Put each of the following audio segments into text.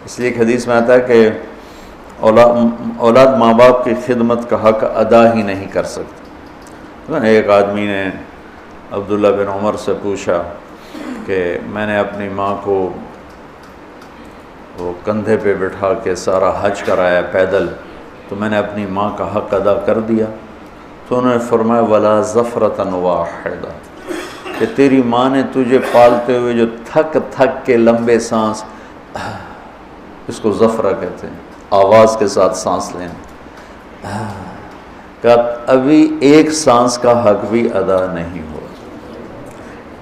اس لیے ایک حدیث میں آتا ہے کہ اولاد ماں باپ کی خدمت کا حق ادا ہی نہیں کر سکتی۔ ایک آدمی نے عبداللہ بن عمر سے پوچھا کہ میں نے اپنی ماں کو وہ کندھے پہ بٹھا کے سارا حج کرایا پیدل، تو میں نے اپنی ماں کا حق ادا کر دیا؟ تو انہوں نے فرمایا ولا ظفرۃ واحدہ، کہ تیری ماں نے تجھے پالتے ہوئے جو تھک تھک کے لمبے سانس، اس کو ظفرہ کہتے ہیں، آواز کے ساتھ سانس لینا، کہ ابھی ایک سانس کا حق بھی ادا نہیں ہوا۔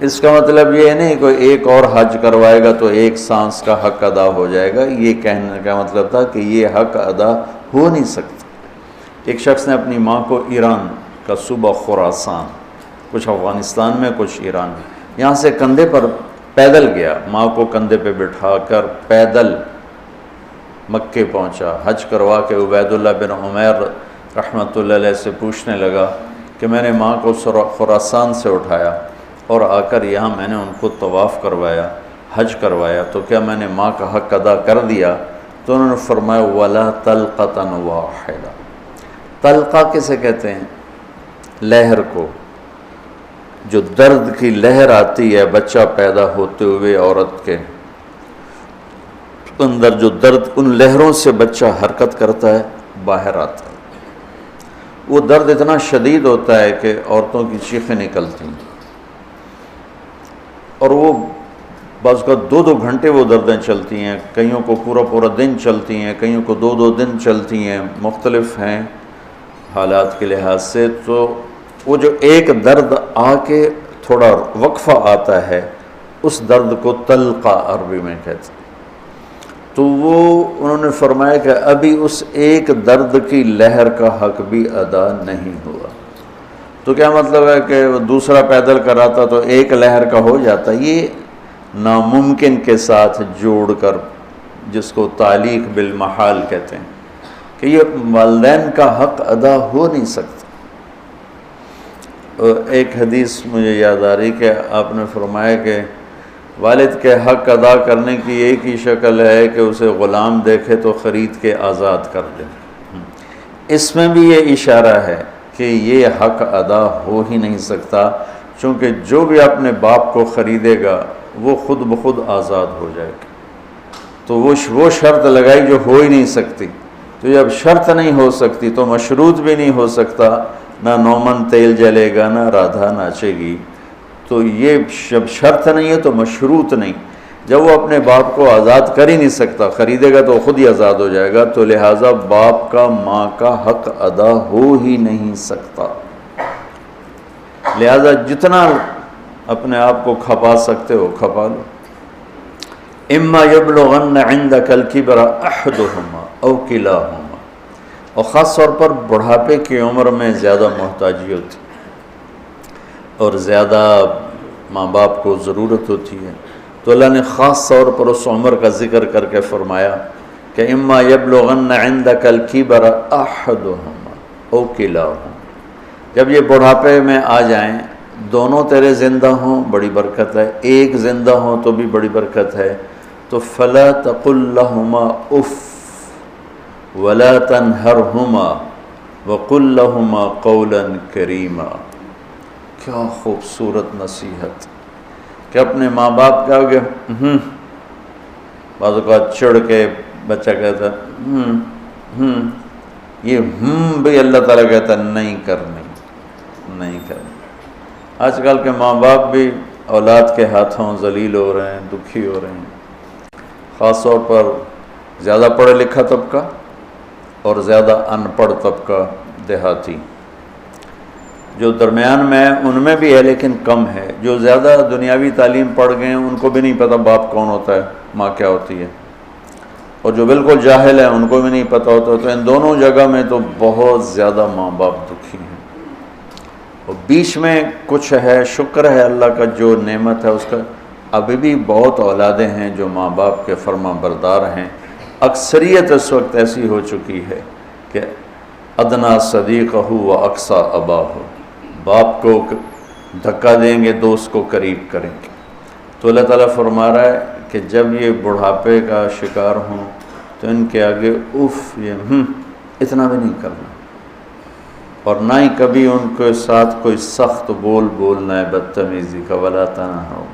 اس کا مطلب یہ نہیں کوئی ایک اور حج کروائے گا تو ایک سانس کا حق ادا ہو جائے گا، یہ کہنے کا مطلب تھا کہ یہ حق ادا ہو نہیں سکتا۔ ایک شخص نے اپنی ماں کو ایران کا صوبہ خراسان، کچھ افغانستان میں کچھ ایران میں، یہاں سے کندھے پر پیدل گیا، ماں کو کندھے پہ بٹھا کر پیدل مکے پہنچا، حج کروا کے عبید اللہ بن عمیر رحمۃ اللہ علیہ سے پوچھنے لگا کہ میں نے ماں کو خراسان سے اٹھایا اور آ کر یہاں میں نے ان کو طواف کروایا، حج کروایا، تو کیا میں نے ماں کا حق ادا کر دیا؟ تو انہوں نے فرمایا ولا طلقۃ واحدہ۔ طلقہ کسے کہتے ہیں؟ لہر کو، جو درد کی لہر آتی ہے بچہ پیدا ہوتے ہوئے عورت کے اندر، جو درد، ان لہروں سے بچہ حرکت کرتا ہے، باہر آتا ہے، وہ درد اتنا شدید ہوتا ہے کہ عورتوں کی چیخیں نکلتی ہیں، اور وہ بعض کا 2-2 گھنٹے وہ دردیں چلتی ہیں، کئیوں کو پورا دن چلتی ہیں، کئیوں کو 2-2 دن چلتی ہیں، مختلف ہیں حالات کے لحاظ سے۔ تو وہ جو ایک درد آ کے تھوڑا وقفہ آتا ہے، اس درد کو طلقہ عربی میں کہتے ہیں۔ تو وہ انہوں نے فرمایا کہ ابھی اس ایک درد کی لہر کا حق بھی ادا نہیں ہوا۔ تو کیا مطلب ہے کہ وہ دوسرا پیدل کراتا تو ایک لہر کا ہو جاتا؟ یہ ناممکن کے ساتھ جوڑ کر، جس کو تعلیق بالمحال کہتے ہیں، کہ یہ والدین کا حق ادا ہو نہیں سکتا۔ ایک حدیث مجھے یاد آ رہی کہ آپ نے فرمایا کہ والد کے حق ادا کرنے کی ایک ہی شکل ہے کہ اسے غلام دیکھے تو خرید کے آزاد کر دے۔ اس میں بھی یہ اشارہ ہے کہ یہ حق ادا ہو ہی نہیں سکتا، چونکہ جو بھی اپنے باپ کو خریدے گا وہ خود بخود آزاد ہو جائے گا۔ تو وہ شرط لگائی جو ہو ہی نہیں سکتی، تو جب شرط نہیں ہو سکتی تو مشروط بھی نہیں ہو سکتا، نہ نومن تیل جلے گا، نہ رادھا ناچے گی۔ تو یہ جب شرط نہیں ہے تو مشروط نہیں، جب وہ اپنے باپ کو آزاد کر ہی نہیں سکتا، خریدے گا تو خود ہی آزاد ہو جائے گا، تو لہٰذا باپ کا ماں کا حق ادا ہو ہی نہیں سکتا۔ لہٰذا جتنا اپنے آپ کو کھپا سکتے ہو کھپا لو۔ اما یبلغن عندک الکبر احدہما او کلاہما، اور خاص طور پر بڑھاپے کی عمر میں زیادہ محتاجی ہوتی اور زیادہ ماں باپ کو ضرورت ہوتی ہے، تو اللہ نے خاص طور پر اس عمر کا ذکر کر کے فرمایا کہ اما یبلغن عندک الکبر احدہما او کلاہما، جب یہ بڑھاپے میں آ جائیں، دونوں تیرے زندہ ہوں بڑی برکت ہے، ایک زندہ ہوں تو بھی بڑی برکت ہے، تو فلا تقل لهما اف ولا تنہرهما وقل لهما قولا کریما۔ کیا خوبصورت نصیحت کہ اپنے ماں باپ کیا ہو گیا، بعض اوقات چڑھ کے بچہ کہتا یہ بھی اللہ تعالیٰ کہتا نہیں کرنی۔ آج کل کے ماں باپ بھی اولاد کے ہاتھوں ذلیل ہو رہے ہیں، دکھی ہو رہے ہیں، خاص طور پر زیادہ پڑھا لکھا طبقہ اور زیادہ ان پڑھ طبقہ دیہاتی، جو درمیان میں ان میں بھی ہے لیکن کم ہے۔ جو زیادہ دنیاوی تعلیم پڑھ گئے ہیں ان کو بھی نہیں پتہ باپ کون ہوتا ہے، ماں کیا ہوتی ہے، اور جو بالکل جاہل ہیں ان کو بھی نہیں پتہ ہوتا۔ تو ان دونوں جگہ میں تو بہت زیادہ ماں باپ دکھی ہیں، اور بیچ میں کچھ ہے، شکر ہے اللہ کا جو نعمت ہے اس کا، ابھی بھی بہت اولادیں ہیں جو ماں باپ کے فرما بردار ہیں۔ اکثریت اس وقت ایسی ہو چکی ہے کہ ادنا صدیقہ و اقصی اباہ، باپ کو دھکا دیں گے دوست کو قریب کریں گے۔ تو اللہ تعالیٰ فرما رہا ہے کہ جب یہ بڑھاپے کا شکار ہوں تو ان کے آگے اف یہ اتنا بھی نہیں کرنا، اور نہ ہی کبھی ان کے ساتھ کوئی سخت بول بولنا ہے بدتمیزی کا، ولا تنہروا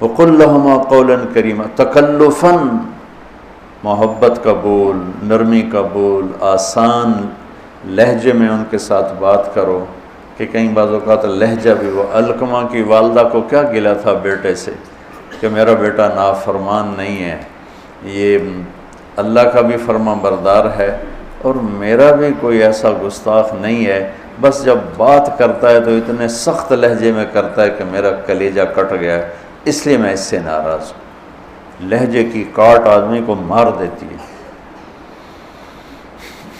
وقل لہما قولا کریما، تکلفاً محبت کا بول، نرمی کا بول، آسان لہجے میں ان کے ساتھ بات کرو، کہ کئی بعض اوقات لہجہ بھی وہ علقمہ کی والدہ کو کیا گلا تھا بیٹے سے کہ میرا بیٹا نافرمان نہیں ہے، یہ اللہ کا بھی فرما بردار ہے اور میرا بھی کوئی ایسا گستاخ نہیں ہے، بس جب بات کرتا ہے تو اتنے سخت لہجے میں کرتا ہے کہ میرا کلیجہ کٹ گیا ہے، اس لیے میں اس سے ناراض ہوں۔ لہجے کی کاٹ آدمی کو مار دیتی ہے۔